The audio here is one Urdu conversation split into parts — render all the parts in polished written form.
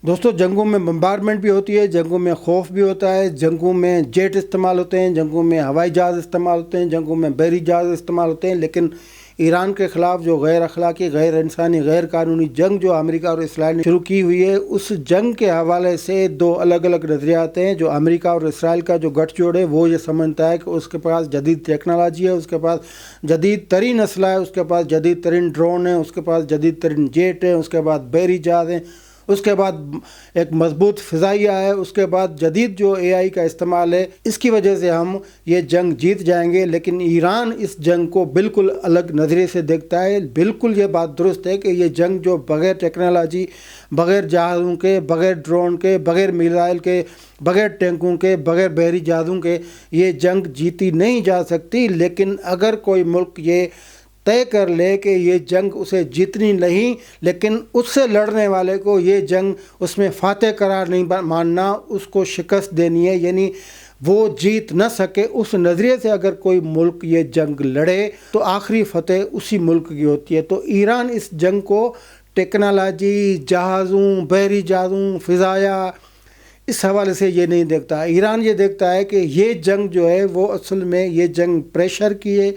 دوستوں، جنگوں میں بمبارمنٹ بھی ہوتی ہے، جنگوں میں خوف بھی ہوتا ہے، جنگوں میں جیٹ استعمال ہوتے ہیں، جنگوں میں ہوائی جہاز استعمال ہوتے ہیں، جنگوں میں بحری جہاز استعمال ہوتے ہیں، لیکن ایران کے خلاف جو غیر اخلاقی، غیر انسانی، غیر قانونی جنگ جو امریکہ اور اسرائیل نے شروع کی ہوئی ہے، اس جنگ کے حوالے سے دو الگ الگ نظریات ہیں۔ جو امریکہ اور اسرائیل کا جو گٹھ جوڑ ہے وہ یہ سمجھتا ہے کہ اس کے پاس جدید ٹیکنالوجی ہے، اس کے پاس جدید ترین اسلحہ ہے، اس کے پاس جدید ترین ڈرون ہیں، اس کے پاس جدید ترین جیٹ ہیں، اس کے بعد بحری جہاز ہیں، اس کے بعد ایک مضبوط فضائیہ ہے، اس کے بعد جدید جو اے آئی کا استعمال ہے۔ اس کی وجہ سے ہم یہ جنگ جیت جائیں گے، لیکن ایران اس جنگ کو بالکل الگ نظریے سے دیکھتا ہے۔ بالکل یہ بات درست ہے کہ یہ جنگ جو بغیر ٹیکنالوجی، بغیر جہازوں کے، بغیر ڈرون کے، بغیر میزائل کے، بغیر ٹینکوں کے، بغیر بحری جہازوں کے یہ جنگ جیتی نہیں جا سکتی۔ لیکن اگر کوئی ملک یہ طے کر لے کہ یہ جنگ اسے جیتنی نہیں، لیکن اس سے لڑنے والے کو یہ جنگ اس میں فاتح قرار نہیں ماننا، اس کو شکست دینی ہے، یعنی وہ جیت نہ سکے، اس نظریے سے اگر کوئی ملک یہ جنگ لڑے تو آخری فتح اسی ملک کی ہوتی ہے۔ تو ایران اس جنگ کو ٹیکنالوجی، جہازوں، بحری جہازوں، فضائیہ، اس حوالے سے یہ نہیں دیکھتا۔ ایران یہ دیکھتا ہے کہ یہ جنگ جو ہے وہ اصل میں یہ جنگ پریشر کی ہے،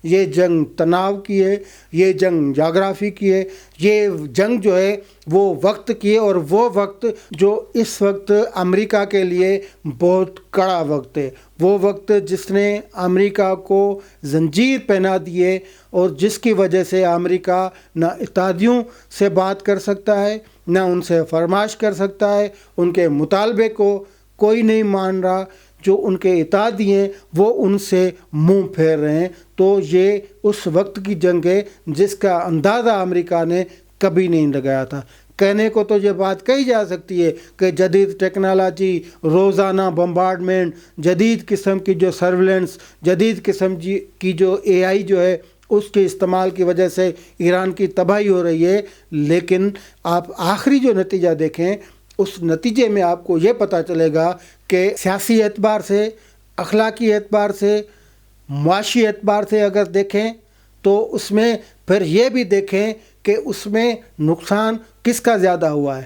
یہ جنگ تناؤ کی ہے، یہ جنگ جغرافی کی ہے، یہ جنگ جو ہے وہ وقت کی ہے، اور وہ وقت جو اس وقت امریکہ کے لیے بہت کڑا وقت ہے، وہ وقت جس نے امریکہ کو زنجیر پہنا دیے اور جس کی وجہ سے امریکہ نہ اتحادیوں سے بات کر سکتا ہے، نہ ان سے فرمائش کر سکتا ہے، ان کے مطالبے کو کوئی نہیں مان رہا، جو ان کے اتحادی ہیں وہ ان سے منہ پھیر رہے ہیں۔ تو یہ اس وقت کی جنگ ہے جس کا اندازہ امریکہ نے کبھی نہیں لگایا تھا۔ کہنے کو تو یہ بات کہی جا سکتی ہے کہ جدید ٹیکنالوجی، روزانہ بمبارڈمنٹ، جدید قسم کی جو سرویلنس، جدید قسم کی جو اے آئی جو ہے اس کے استعمال کی وجہ سے ایران کی تباہی ہو رہی ہے، لیکن آپ آخری جو نتیجہ دیکھیں اس نتیجے میں آپ کو یہ پتہ چلے گا کہ سیاسی اعتبار سے، اخلاقی اعتبار سے، معاشی اعتبار سے اگر دیکھیں تو اس میں پھر یہ بھی دیکھیں کہ اس میں نقصان کس کا زیادہ ہوا ہے۔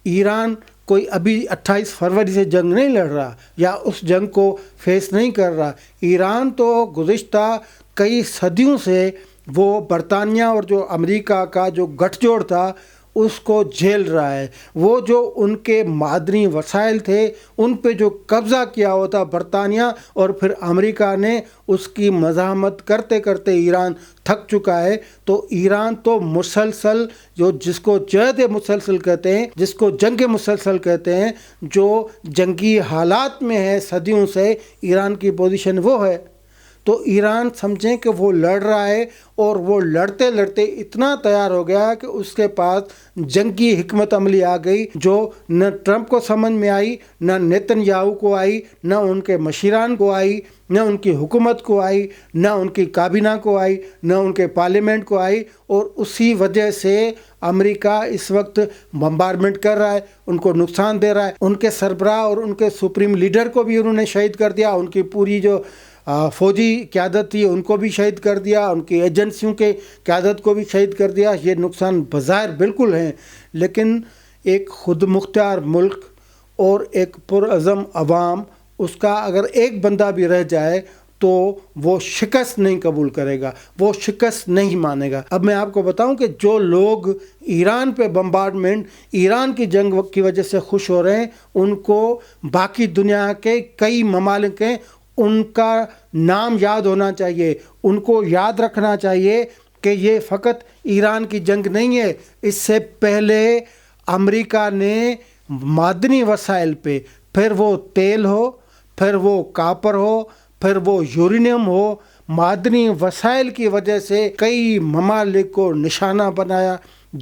ایران کوئی ابھی 28 فروری سے جنگ نہیں لڑ رہا یا اس جنگ کو فیس نہیں کر رہا۔ ایران تو گزشتہ کئی صدیوں سے وہ برطانیہ اور جو امریکہ کا جو گٹھ جوڑ تھا اس کو جھیل رہا ہے۔ وہ جو ان کے معدنی وسائل تھے ان پہ جو قبضہ کیا ہوا تھا برطانیہ اور پھر امریکہ نے، اس کی مزاحمت کرتے کرتے ایران تھک چکا ہے۔ تو ایران تو مسلسل جس کو جہد مسلسل کہتے ہیں، جس کو جنگ مسلسل کہتے ہیں، جو جنگی حالات میں ہے صدیوں سے، ایران کی پوزیشن وہ ہے۔ تو ایران سمجھیں کہ وہ لڑ رہا ہے اور وہ لڑتے لڑتے اتنا تیار ہو گیا کہ اس کے پاس جنگی حکمت عملی آ گئی جو نہ ٹرمپ کو سمجھ میں آئی، نہ نیتن یاہو کو آئی، نہ ان کے مشیران کو آئی، نہ ان کی حکومت کو آئی، نہ ان کی کابینہ کو آئی، نہ ان کے پارلیمنٹ کو آئی، اور اسی وجہ سے امریکہ اس وقت بمبارمنٹ کر رہا ہے، ان کو نقصان دے رہا ہے۔ ان کے سربراہ اور ان کے سپریم لیڈر کو بھی انہوں نے شہید کر دیا، ان کی پوری جو فوجی قیادت تھی ان کو بھی شہید کر دیا، ان کی ایجنسیوں کے قیادت کو بھی شہید کر دیا۔ یہ نقصان بظاہر بالکل ہیں، لیکن ایک خود مختار ملک اور ایک پرعزم عوام، اس کا اگر ایک بندہ بھی رہ جائے تو وہ شکست نہیں قبول کرے گا، وہ شکست نہیں مانے گا۔ اب میں آپ کو بتاؤں کہ جو لوگ ایران پہ بمبارڈمنٹ، ایران کی جنگ کی وجہ سے خوش ہو رہے ہیں، ان کو باقی دنیا کے کئی ممالک ہیں، ان کا نام یاد ہونا چاہیے، ان کو یاد رکھنا چاہیے کہ یہ فقط ایران کی جنگ نہیں ہے۔ اس سے پہلے امریکہ نے معدنی وسائل پہ، پھر وہ تیل ہو، پھر وہ کاپر ہو، پھر وہ یورینیم ہو، معدنی وسائل کی وجہ سے کئی ممالک کو نشانہ بنایا،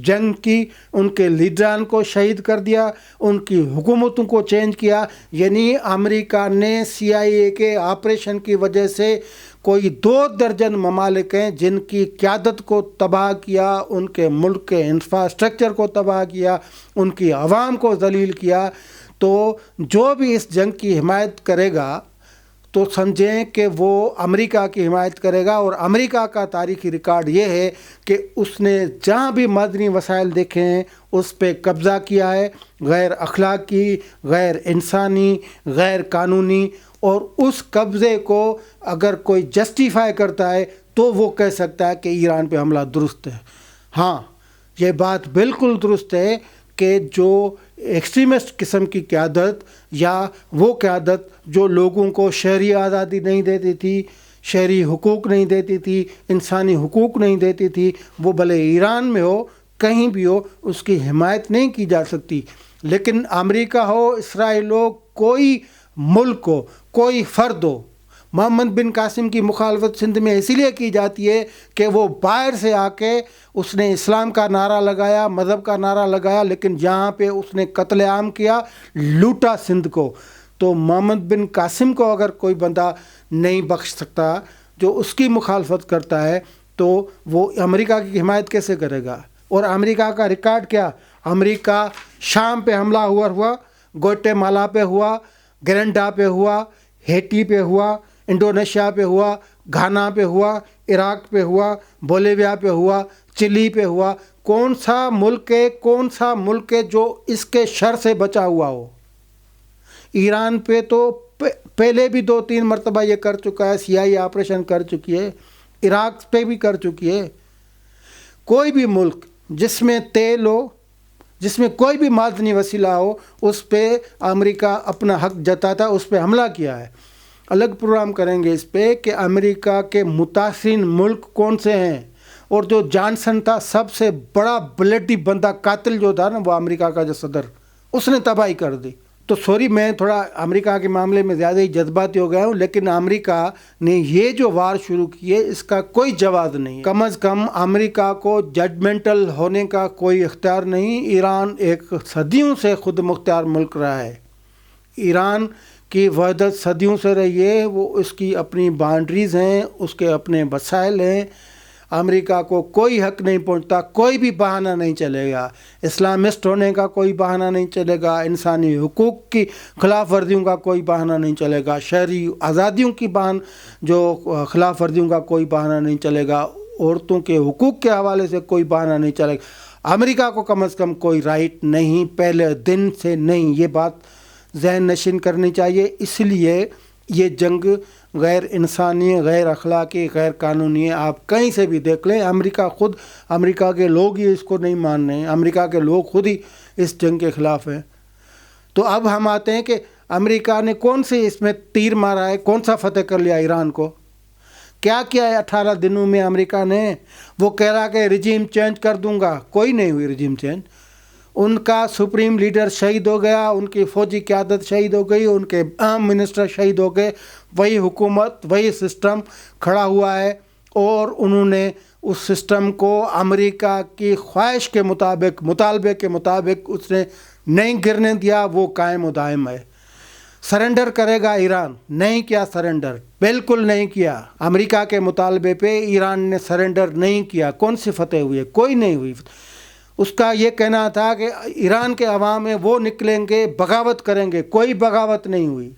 جنگ کی، ان کے لیڈران کو شہید کر دیا، ان کی حکومتوں کو چینج کیا۔ یعنی امریکہ نے CIA کے آپریشن کی وجہ سے کوئی 2 درجن ممالک ہیں جن کی قیادت کو تباہ کیا، ان کے ملک کے انفراسٹرکچر کو تباہ کیا، ان کی عوام کو ذلیل کیا۔ تو جو بھی اس جنگ کی حمایت کرے گا تو سمجھیں کہ وہ امریکہ کی حمایت کرے گا. اور امریکہ کا تاریخی ریکارڈ یہ ہے کہ اس نے جہاں بھی معدنی وسائل دیکھے ہیں اس پہ قبضہ کیا ہے، غیر اخلاقی، غیر انسانی، غیر قانونی. اور اس قبضے کو اگر کوئی جسٹیفائی کرتا ہے تو وہ کہہ سکتا ہے کہ ایران پہ حملہ درست ہے. ہاں، یہ بات بالکل درست ہے کہ جو ایکسٹریمسٹ قسم کی قیادت یا وہ قیادت جو لوگوں کو شہری آزادی نہیں دیتی تھی، شہری حقوق نہیں دیتی تھی، انسانی حقوق نہیں دیتی تھی، وہ بھلے ایران میں ہو، کہیں بھی ہو، اس کی حمایت نہیں کی جا سکتی. لیکن امریکہ ہو، اسرائیل ہو، کوئی ملک ہو، کوئی فرد ہو، محمد بن قاسم کی مخالفت سندھ میں اسی لیے کی جاتی ہے کہ وہ باہر سے آ کے اس نے اسلام کا نعرہ لگایا، مذہب کا نعرہ لگایا، لیکن جہاں پہ اس نے قتل عام کیا، لوٹا سندھ کو. تو محمد بن قاسم کو اگر کوئی بندہ نہیں بخش سکتا جو اس کی مخالفت کرتا ہے، تو وہ امریکہ کی حمایت کیسے کرے گا؟ اور امریکہ کا ریکارڈ کیا؟ امریکہ شام پہ حملہ ہوا، گوٹے مالا پہ ہوا، گرینڈا پہ ہوا، ہیٹی پہ ہوا، انڈونیشیا پہ ہوا، گھانا پہ ہوا، عراق پہ ہوا، بولیویا پہ ہوا، چلی پہ ہوا. کون سا ملک ہے جو اس کے شر سے بچا ہوا ہو؟ ایران پہ تو پہلے بھی 2-3 مرتبہ یہ کر چکا ہے، CIA آپریشن کر چکی ہے، عراق پہ بھی کر چکی ہے. کوئی بھی ملک جس میں تیل ہو، جس میں کوئی بھی معدنی وسیلہ ہو، اس پہ امریکہ اپنا حق جتاتا ہے، اس پہ حملہ کیا ہے. الگ پروگرام کریں گے اس پہ کہ امریکہ کے متاثرین ملک کون سے ہیں. اور جو جانسن تھا، سب سے بڑا بلڈی بندہ، قاتل جو تھا نا، وہ امریکہ کا جو صدر، اس نے تباہی کر دی. تو سوری، میں تھوڑا امریکہ کے معاملے میں زیادہ ہی جذباتی ہو گیا ہوں، لیکن امریکہ نے یہ جو وار شروع کی ہے اس کا کوئی جواز نہیں. کم از کم امریکہ کو ججمنٹل ہونے کا کوئی اختیار نہیں. ایران ایک صدیوں سے خود مختار ملک رہا ہے. ایران کی وحدت صدیوں سے رہی ہے. وہ اس کی اپنی باؤنڈریز ہیں، اس کے اپنے وسائل ہیں. امریکہ کو کوئی حق نہیں پہنچتا، کوئی بھی بہانہ نہیں چلے گا. اسلامسٹ ہونے کا کوئی بہانہ نہیں چلے گا، انسانی حقوق کی خلاف ورزیوں کا کوئی بہانہ نہیں چلے گا، شہری آزادیوں کی خلاف ورزیوں کا کوئی بہانہ نہیں چلے گا، عورتوں کے حقوق کے حوالے سے کوئی بہانہ نہیں چلے گا. امریکہ کو کم از کم کوئی رائٹ نہیں، پہلے دن سے نہیں. یہ بات ذہن نشین کرنی چاہیے. اس لیے یہ جنگ غیر انسانی، غیر اخلاقی، غیر قانونی ہے. آپ کہیں سے بھی دیکھ لیں، امریکہ کے لوگ ہی اس کو نہیں مان رہے ہیں. امریکہ کے لوگ خود ہی اس جنگ کے خلاف ہیں. تو اب ہم آتے ہیں کہ امریکہ نے کون سے اس میں تیر مارا ہے، کون سا فتح کر لیا ایران کو؟ کیا کیا ہے 18 دنوں میں امریکہ نے؟ وہ کہہ رہا کہ رجیم چینج کر دوں گا. کوئی نہیں ہوئی رجیم چینج. ان کا سپریم لیڈر شہید ہو گیا، ان کی فوجی قیادت شہید ہو گئی، ان کے اہم منسٹر شہید ہو گئے. وہی حکومت، وہی سسٹم کھڑا ہوا ہے، اور انہوں نے اس سسٹم کو امریکہ کی خواہش کے مطابق، مطالبے کے مطابق اس نے نہیں گرنے دیا. وہ قائم و دائم ہے. سرنڈر کرے گا ایران؟ نہیں کیا سرنڈر، بالکل نہیں کیا. امریکہ کے مطالبے پہ ایران نے سرنڈر نہیں کیا. کون سی فتح ہوئی ہے؟ کوئی نہیں ہوئی. اس کا یہ کہنا تھا کہ ایران کے عوام میں وہ نکلیں گے، بغاوت کریں گے. کوئی بغاوت نہیں ہوئی.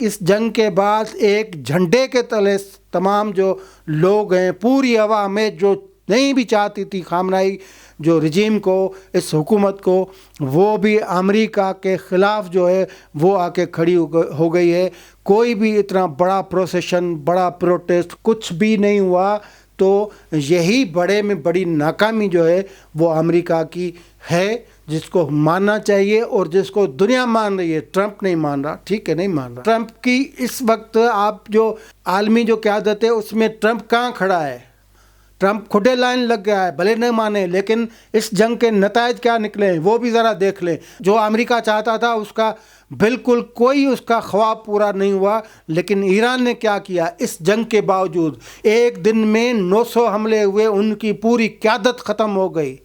اس جنگ کے بعد ایک جھنڈے کے تلے تمام جو لوگ ہیں، پوری عوام میں جو نہیں بھی چاہتی تھی خامنائی جو رجیم کو، اس حکومت کو، وہ بھی امریکہ کے خلاف جو ہے وہ آ کے کھڑی ہو گئی ہے. کوئی بھی اتنا بڑا پروسیشن، بڑا پروٹیسٹ کچھ بھی نہیں ہوا. تو یہی بڑے میں بڑی ناکامی جو ہے وہ امریکہ کی ہے، جس کو ماننا چاہیے اور جس کو دنیا مان رہی ہے. ٹرمپ نہیں مان رہا، ٹھیک ہے، نہیں مان رہا. ٹرمپ کی اس وقت آپ جو عالمی جو قیادت ہے اس میں ٹرمپ کہاں کھڑا ہے؟ ٹرمپ کھڈے لائن لگ گیا ہے. بھلے نہ مانے، لیکن اس جنگ کے نتائج کیا نکلے ہیں وہ بھی ذرا دیکھ لیں. جو امریکہ چاہتا تھا اس کا بالکل کوئی اس کا خواب پورا نہیں ہوا. لیکن ایران نے کیا کیا؟ اس جنگ کے باوجود ایک دن میں 900 حملے ہوئے. ان کی پوری قیادت ختم ہو گئی.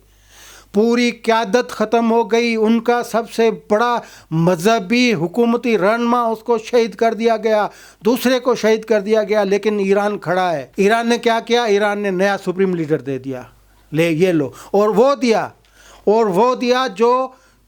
پوری قیادت ختم ہو گئی. ان کا سب سے بڑا مذہبی حکومتی رہنما اس کو شہید کر دیا گیا، دوسرے کو شہید کر دیا گیا. لیکن ایران کھڑا ہے. ایران نے کیا کیا؟ ایران نے نیا سپریم لیڈر دے دیا. یہ لو. اور وہ دیا جو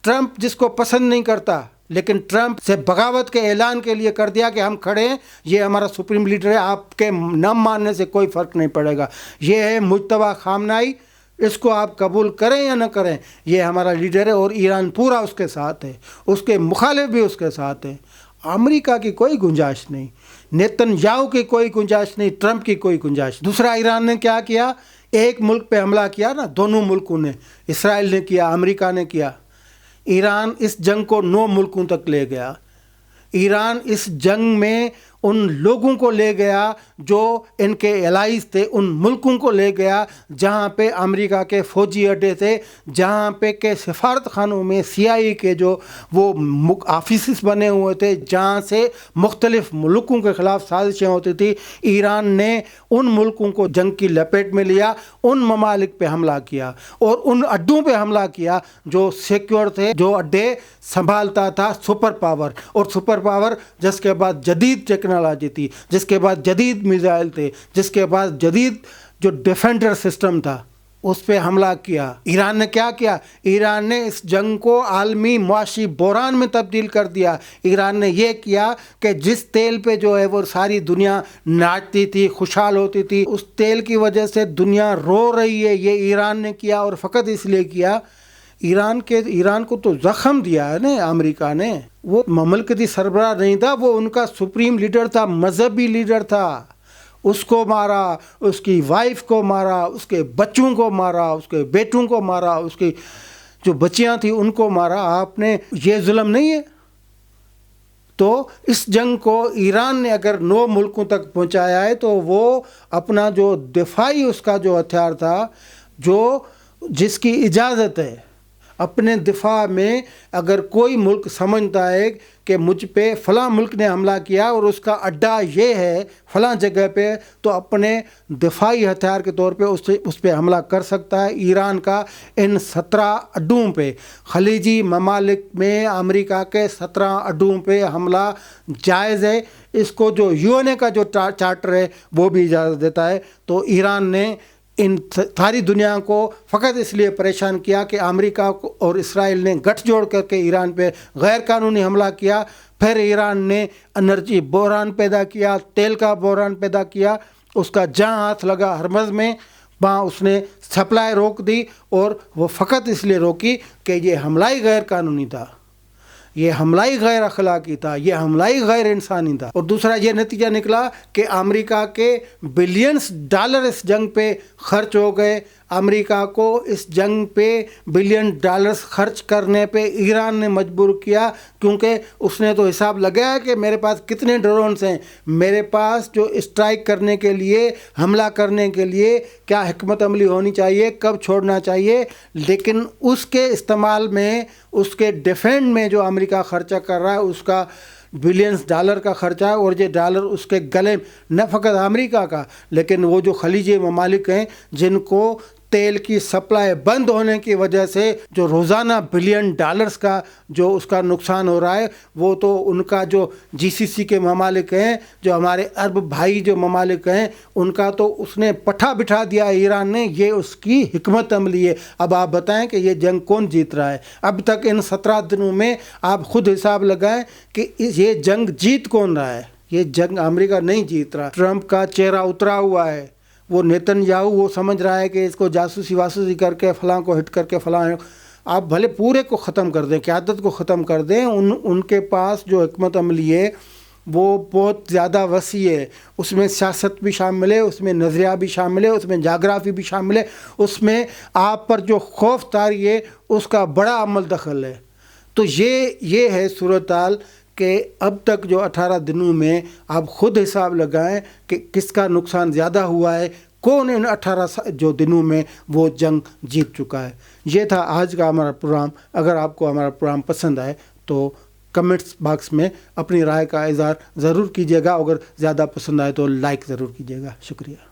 ٹرمپ جس کو پسند نہیں کرتا، لیکن ٹرمپ سے بغاوت کے اعلان کے لیے کر دیا کہ ہم کھڑے ہیں، یہ ہمارا سپریم لیڈر ہے، آپ کے نہ ماننے سے کوئی فرق نہیں پڑے گا، یہ ہے مجتبیٰ خامنائی، اس کو آپ قبول کریں یا نہ کریں، یہ ہمارا لیڈر ہے، اور ایران پورا اس کے ساتھ ہے، اس کے مخالف بھی اس کے ساتھ ہیں۔ امریکہ کی کوئی گنجائش نہیں، نیتن یاہو کی کوئی گنجائش نہیں، ٹرمپ کی کوئی گنجائش۔ دوسرا، ایران نے کیا کیا؟ ایک ملک پہ حملہ کیا نا، دونوں ملکوں نے، اسرائیل نے کیا، امریکہ نے کیا۔ ایران اس جنگ کو 9 ملکوں تک لے گیا۔ ایران اس جنگ میں ان لوگوں کو لے گیا جو ان کے الائز تھے، ان ملکوں کو لے گیا جہاں پہ امریکہ کے فوجی اڈے تھے، جہاں پہ کہ سفارت خانوں میں CIA کے جو وہ آفیسز بنے ہوئے تھے، جہاں سے مختلف ملکوں کے خلاف سازشیں ہوتی تھی۔ ایران نے ان ملکوں کو جنگ کی لپیٹ میں لیا، ان ممالک پہ حملہ کیا اور ان اڈوں پہ حملہ کیا جو سیکیور تھے، جو اڈے سنبھالتا تھا سپر پاور، اور سپر پاور جس کے بعد جدید ٹیکنالوجی تھی، جس کے بعد جدید میزائل تھے، جس کے بعد جدید جو ڈیفینڈر سسٹم تھا، اس پہ حملہ کیا۔ ایران نے کیا کیا؟ ایران نے اس جنگ کو عالمی معاشی بحران میں تبدیل کر دیا۔ ایران نے یہ کیا کہ جس تیل پہ جو ہے وہ ساری دنیا ناچتی تھی، خوشحال ہوتی تھی، اس تیل کی وجہ سے دنیا رو رہی ہے، یہ ایران نے کیا، اور فقط اس لیے کیا، ایران کو تو زخم دیا ہے نا امریکہ نے۔ وہ مملکتی سربراہ نہیں تھا، وہ ان کا سپریم لیڈر تھا، مذہبی لیڈر تھا۔ اس کو مارا، اس کی وائف کو مارا، اس کے بچوں کو مارا، اس کے بیٹوں کو مارا، اس کی جو بچیاں تھیں ان کو مارا۔ آپ نے، یہ ظلم نہیں ہے؟ تو اس جنگ کو ایران نے اگر 9 ملکوں تک پہنچایا ہے تو وہ اپنا جو دفاعی اس کا جو ہتھیار تھا، جس کی اجازت ہے اپنے دفاع میں، اگر کوئی ملک سمجھتا ہے کہ مجھ پہ فلاں ملک نے حملہ کیا اور اس کا اڈا یہ ہے فلاں جگہ پہ، تو اپنے دفاعی ہتھیار کے طور پہ اس پہ حملہ کر سکتا ہے۔ ایران کا ان 17 اڈوں پہ، خلیجی ممالک میں امریکہ کے 17 اڈوں پہ حملہ جائز ہے۔ اس کو جو UN کا جو چارٹر ہے وہ بھی اجازت دیتا ہے۔ تو ایران نے ان ساری دنیا کو فقط اس لیے پریشان کیا کہ امریکہ اور اسرائیل نے گٹھ جوڑ کر کے ایران پہ غیر قانونی حملہ کیا۔ پھر ایران نے انرجی بحران پیدا کیا، تیل کا بحران پیدا کیا، اس کا جہاں ہاتھ لگا ہرمز میں وہاں اس نے سپلائی روک دی، اور وہ فقط اس لیے روکی کہ یہ حملہ ہی غیر قانونی تھا، یہ حملہ ہی غیر اخلاقی تھا، یہ حملہ ہی غیر انسانی تھا۔ اور دوسرا یہ نتیجہ نکلا کہ امریکہ کے بلینز ڈالر اس جنگ پہ خرچ ہو گئے۔ امریکہ کو اس جنگ پہ بلین ڈالرز خرچ کرنے پہ ایران نے مجبور کیا، کیونکہ اس نے تو حساب لگایا کہ میرے پاس کتنے ڈرونز ہیں، میرے پاس جو اسٹرائک کرنے کے لیے، حملہ کرنے کے لیے کیا حکمت عملی ہونی چاہیے، کب چھوڑنا چاہیے، لیکن اس کے استعمال میں، اس کے ڈیفینڈ میں جو امریکہ خرچہ کر رہا ہے اس کا بلینز ڈالر کا خرچہ ہے، اور یہ ڈالر اس کے گلے، نہ فقط امریکہ کا لیکن وہ جو خلیجی ممالک ہیں جن کو تیل کی سپلائی بند ہونے کی وجہ سے جو روزانہ بلین ڈالرز کا جو اس کا نقصان ہو رہا ہے، وہ تو ان کا جو GCC کے ممالک ہیں، جو ہمارے عرب بھائی جو ممالک ہیں، ان کا تو اس نے پٹھا بٹھا دیا ایران نے۔ یہ اس کی حکمت عملی ہے۔ اب آپ بتائیں کہ یہ جنگ کون جیت رہا ہے؟ اب تک ان 17 دنوں میں آپ خود حساب لگائیں کہ یہ جنگ جیت کون رہا ہے؟ یہ جنگ امریکہ نہیں جیت رہا۔ ٹرمپ کا چہرہ اترا ہوا ہے، وہ نیتن یاہو وہ سمجھ رہا ہے کہ اس کو جاسوسی واسوسی کر کے فلاں کو ہٹ کر کے فلاں، آپ بھلے پورے کو ختم کر دیں، قیادت کو ختم کر دیں، ان کے پاس جو حکمت عملی ہے وہ بہت زیادہ وسیع ہے، اس میں سیاست بھی شامل ہے، اس میں نظریہ بھی شامل ہے، اس میں جغرافی بھی شامل ہے، اس میں آپ پر جو خوف طاری ہے اس کا بڑا عمل دخل ہے۔ تو یہ ہے صورتحال کہ اب تک جو 18 دنوں میں آپ خود حساب لگائیں کہ کس کا نقصان زیادہ ہوا ہے، کون ان 18 جو دنوں میں وہ جنگ جیت چکا ہے۔ یہ تھا آج کا ہمارا پروگرام۔ اگر آپ کو ہمارا پروگرام پسند آئے تو کمنٹس باکس میں اپنی رائے کا اظہار ضرور کیجیے گا، اگر زیادہ پسند آئے تو لائک ضرور کیجیے گا۔ شکریہ۔